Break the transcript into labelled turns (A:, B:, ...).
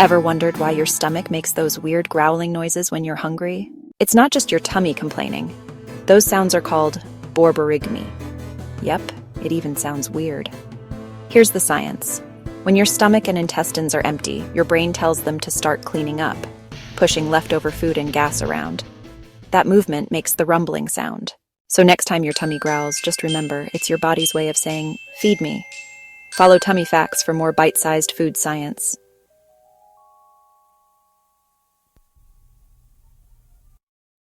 A: Ever wondered why your stomach makes those weird growling noises when you're hungry? It's not just your tummy complaining. Those sounds are called borborygmi. Yep, it even sounds weird. Here's the science. When your stomach and intestines are empty, your brain tells them to start cleaning up, pushing leftover food and gas around. That movement makes the rumbling sound. So next time your tummy growls, just remember it's your body's way of saying, "Feed me." Follow Tummy Facts for more bite-sized food science.